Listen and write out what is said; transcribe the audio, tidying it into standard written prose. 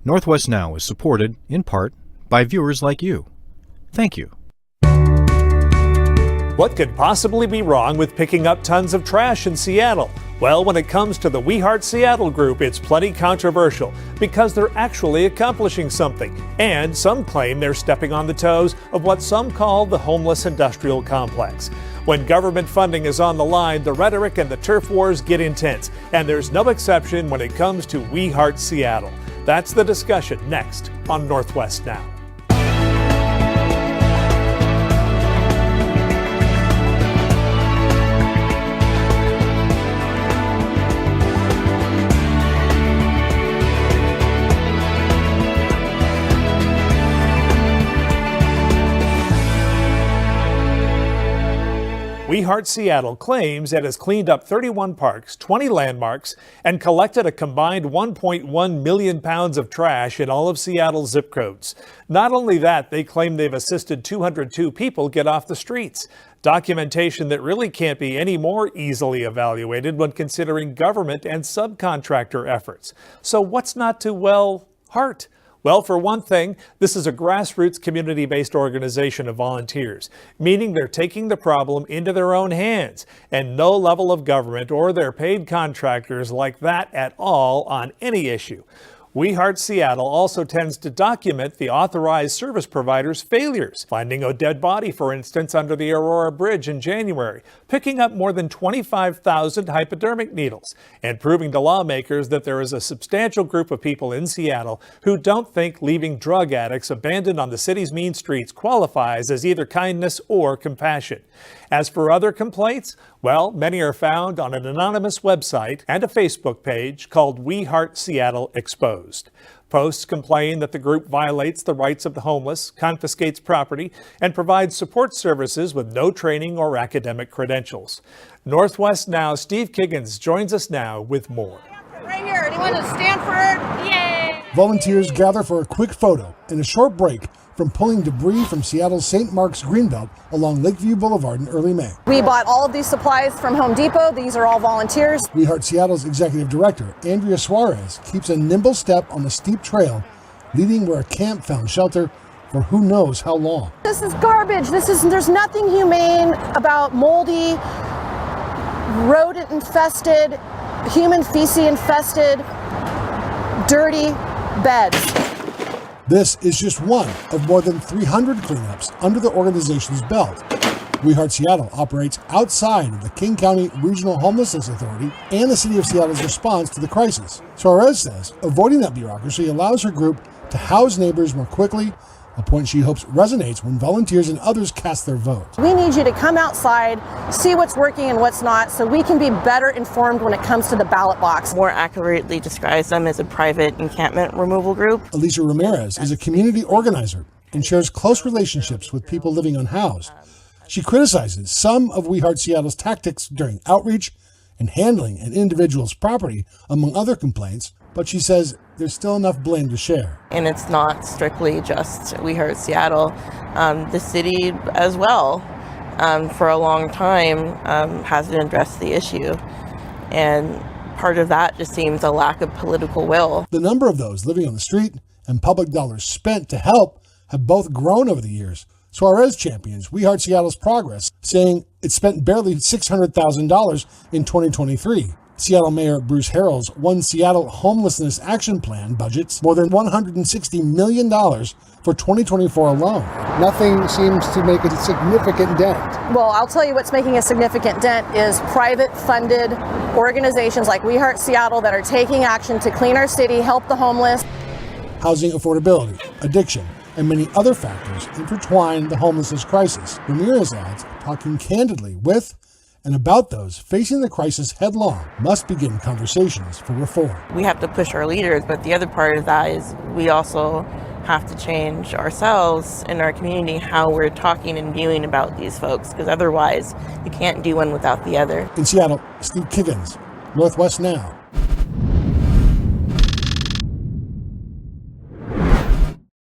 Northwest Now is supported, in part, by viewers like you. Thank you. What could possibly be wrong with picking up tons of trash in Seattle? Well, when it comes to the We Heart Seattle group, it's plenty controversial because they're actually accomplishing something. And some claim they're stepping on the toes of what some call the homeless industrial complex. When government funding is on the line, the rhetoric and the turf wars get intense. And there's no exception when it comes to We Heart Seattle. That's the discussion next on Northwest Now. We Heart Seattle claims it has cleaned up 31 parks, 20 landmarks, and collected a combined 1.1 million pounds of trash in all of Seattle's zip codes. Not only that, they claim they've assisted 202 people get off the streets. Documentation that really can't be any more easily evaluated when considering government and subcontractor efforts. So what's not to, heart? Well, for one thing, this is a grassroots community-based organization of volunteers, meaning they're taking the problem into their own hands, and no level of government or their paid contractors like that at all on any issue. We Heart Seattle also tends to document the authorized service provider's failures, finding a dead body, for instance, under the Aurora Bridge in January, picking up more than 25,000 hypodermic needles, and proving to lawmakers that there is a substantial group of people in Seattle who don't think leaving drug addicts abandoned on the city's mean streets qualifies as either kindness or compassion. As for other complaints, well, many are found on an anonymous website and a Facebook page called We Heart Seattle Exposed. Posts complain that the group violates the rights of the homeless, confiscates property, and provides support services with no training or academic credentials. Northwest Now, Steve Kiggins joins us now with more. Right here, anyone to Stanford? Yay! Volunteers gather for a quick photo and a short break from pulling debris from Seattle's St. Mark's Greenbelt along Lakeview Boulevard in early May. We bought all of these supplies from Home Depot. These are all volunteers. We Heart Seattle's executive director, Andrea Suarez, keeps a nimble step on the steep trail, leading where a camp found shelter for who knows how long. This is garbage. There's nothing humane about moldy, rodent-infested, human feces-infested, dirty beds. This is just one of more than 300 cleanups under the organization's belt. We Heart Seattle operates outside of the King County Regional Homelessness Authority and the City of Seattle's response to the crisis. Suarez says avoiding that bureaucracy allows her group to house neighbors more quickly, a point she hopes resonates when volunteers and others cast their vote. We need you to come outside, see what's working and what's not, so we can be better informed when it comes to the ballot box. More accurately describes them as a private encampment removal group. Alicia Ramirez is a community organizer and shares close relationships with people living unhoused. She criticizes some of We Heart Seattle's tactics during outreach and handling an individual's property, among other complaints, but she says there's still enough blame to share. And it's not strictly just We Heart Seattle. The city as well, for a long time, hasn't addressed the issue. And part of that just seems a lack of political will. The number of those living on the street and public dollars spent to help have both grown over the years. Suarez champions We Heart Seattle's progress, saying it spent barely $600,000 in 2023. Seattle Mayor Bruce Harrell's One Seattle Homelessness Action Plan budgets more than $160 million for 2024 alone. Nothing seems to make a significant dent. Well, I'll tell you what's making a significant dent is private funded organizations like We Heart Seattle that are taking action to clean our city, help the homeless. Housing affordability, addiction, and many other factors intertwine the homelessness crisis. Ramirez adds, talking candidly with and about those facing the crisis headlong must begin conversations for reform. We have to push our leaders, but the other part of that is we also have to change ourselves in our community how we're talking and viewing about these folks, because otherwise you can't do one without the other. In Seattle, Steve Kiggins, Northwest Now.